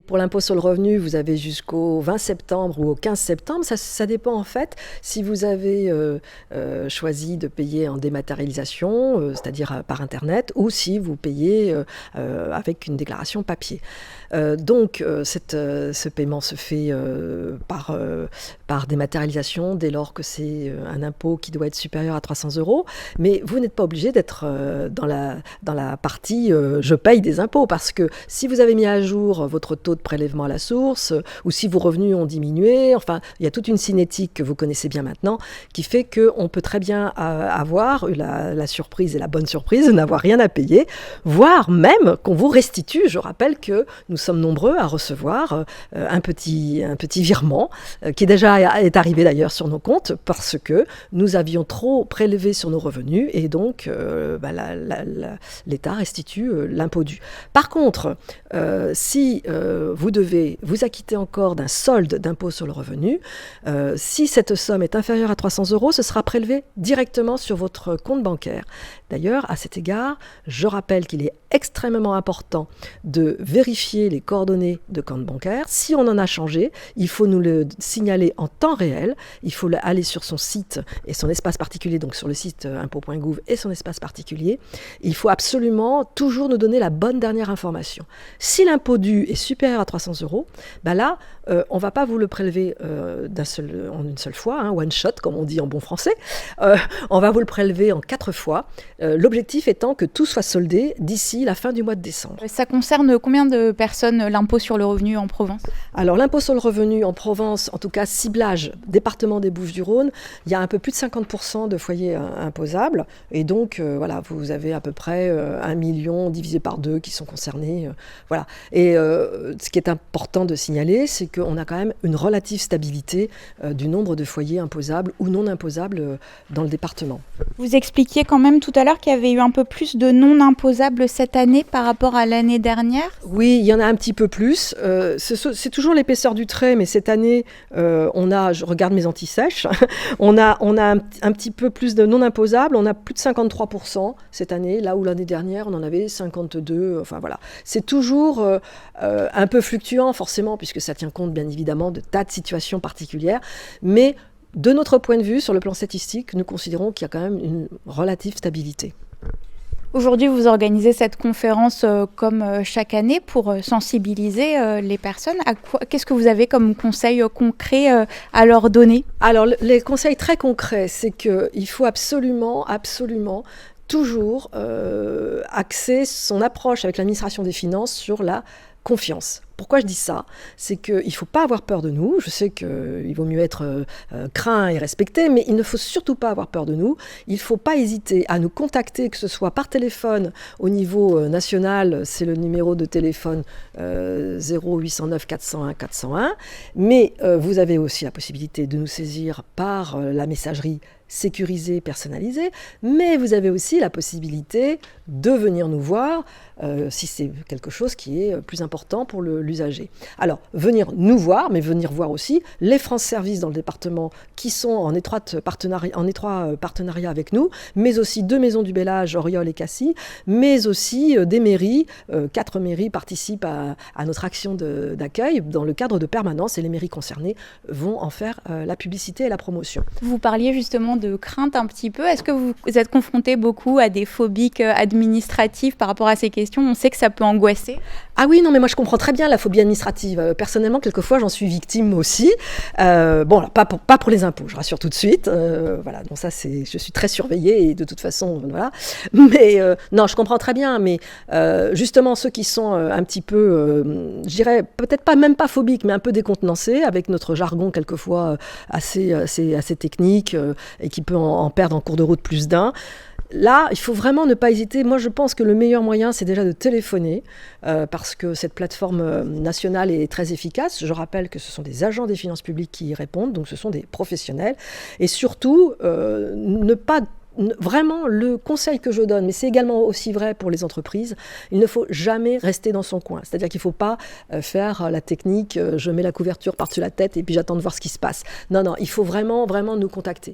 Pour l'impôt sur le revenu, vous avez jusqu'au 20 septembre ou au 15 septembre. Ça dépend en fait si vous avez choisi de payer en dématérialisation, c'est-à-dire par Internet, ou si vous payez avec une déclaration papier. Donc, ce paiement se fait par dématérialisation dès lors que c'est un impôt qui doit être supérieur à 300 €. Mais vous n'êtes pas obligé d'être dans la partie je paye des impôts, parce que si vous avez mis à jour votre taux de prélèvement à la source, ou si vos revenus ont diminué, enfin, il y a toute une cinétique que vous connaissez bien maintenant qui fait qu'on peut très bien avoir la surprise et la bonne surprise de n'avoir rien à payer, voire même qu'on vous restitue. Je rappelle que nous sommes nombreux à recevoir un petit virement qui est arrivé d'ailleurs sur nos comptes parce que nous avions trop prélevé sur nos revenus et donc l'État restitue l'impôt dû. Par contre, si vous devez vous acquitter encore d'un solde d'impôt sur le revenu, si cette somme est inférieure à 300 €, ce sera prélevé directement sur votre compte bancaire. D'ailleurs, à cet égard, je rappelle qu'il est extrêmement important de vérifier les coordonnées de compte bancaire. Si on en a changé, il faut nous le signaler en temps réel. Il faut aller sur son site et son espace particulier, donc sur le site impôt.gouv et son espace particulier. Il faut absolument toujours nous donner la bonne dernière information. Si l'impôt dû est supérieur à 300 €, là, on ne va pas vous le prélever en une seule fois, one shot, comme on dit en bon français. On va vous le prélever en 4 fois. L'objectif étant que tout soit soldé d'ici la fin du mois de décembre. Ça concerne combien de personnes, l'impôt sur le revenu en Provence ? Alors l'impôt sur le revenu en Provence, en tout cas ciblage département des Bouches-du-Rhône, il y a un peu plus de 50% de foyers imposables. Et donc vous avez à peu près 1 million divisé par 2 qui sont concernés. Voilà. Et ce qui est important de signaler, c'est qu'on a quand même une relative stabilité du nombre de foyers imposables ou non imposables dans le département. Vous expliquiez quand même tout à l'heure qu'il y avait eu un peu plus de non imposables cette année par rapport à l'année dernière ? Oui, il y en a un petit peu plus. C'est toujours l'épaisseur du trait, mais cette année, je regarde mes anti-sèches, on a un petit peu plus de non imposables. On a plus de 53% cette année, là où l'année dernière, on en avait 52%. Enfin voilà. C'est toujours un peu fluctuant, forcément, puisque ça tient compte, bien évidemment, de tas de situations particulières. Mais de notre point de vue, sur le plan statistique, nous considérons qu'il y a quand même une relative stabilité. Aujourd'hui, vous organisez cette conférence comme chaque année pour sensibiliser les personnes. Qu'est-ce que vous avez comme conseils concrets à leur donner ? Alors, les conseils très concrets, c'est qu'il faut absolument toujours axer son approche avec l'administration des finances sur la confiance. Pourquoi je dis ça ? C'est qu'il ne faut pas avoir peur de nous. Je sais qu'il vaut mieux être craint et respecté, mais il ne faut surtout pas avoir peur de nous. Il ne faut pas hésiter à nous contacter, que ce soit par téléphone au niveau national, c'est le numéro de téléphone 0809 401 401, mais vous avez aussi la possibilité de nous saisir par la messagerie sécurisée, personnalisée, mais vous avez aussi la possibilité de venir nous voir si c'est quelque chose qui est plus important pour l'usager. Alors, venir nous voir, mais venir voir aussi les France Services dans le département qui sont en étroit partenariat avec nous, mais aussi 2 maisons du Bellage, Oriol et Cassis, mais aussi des mairies. 4 mairies participent à notre action d'accueil dans le cadre de permanence et les mairies concernées vont en faire la publicité et la promotion. Vous parliez justement de crainte un petit peu. Est-ce que vous êtes confronté beaucoup à des phobiques administratives par rapport à ces questions ? On sait que ça peut angoisser. Ah oui, non, mais moi je comprends très bien la phobie administrative. Personnellement, quelquefois, j'en suis victime aussi. Alors, pas pour les impôts, je rassure tout de suite. Voilà, donc ça, je suis très surveillée et de toute façon, voilà. Mais non, je comprends très bien. Mais justement, ceux qui sont un petit peu, je dirais, peut-être même pas phobiques, mais un peu décontenancés, avec notre jargon quelquefois assez technique et qui peut en perdre en cours de route plus d'un. Là, il faut vraiment ne pas hésiter. Moi, je pense que le meilleur moyen, c'est déjà de téléphoner parce que cette plateforme nationale est très efficace. Je rappelle que ce sont des agents des finances publiques qui y répondent, donc ce sont des professionnels. Et surtout, vraiment, le conseil que je donne, mais c'est également aussi vrai pour les entreprises, il ne faut jamais rester dans son coin. C'est-à-dire qu'il ne faut pas faire la technique, je mets la couverture par-dessus la tête et puis j'attends de voir ce qui se passe. Non, il faut vraiment nous contacter.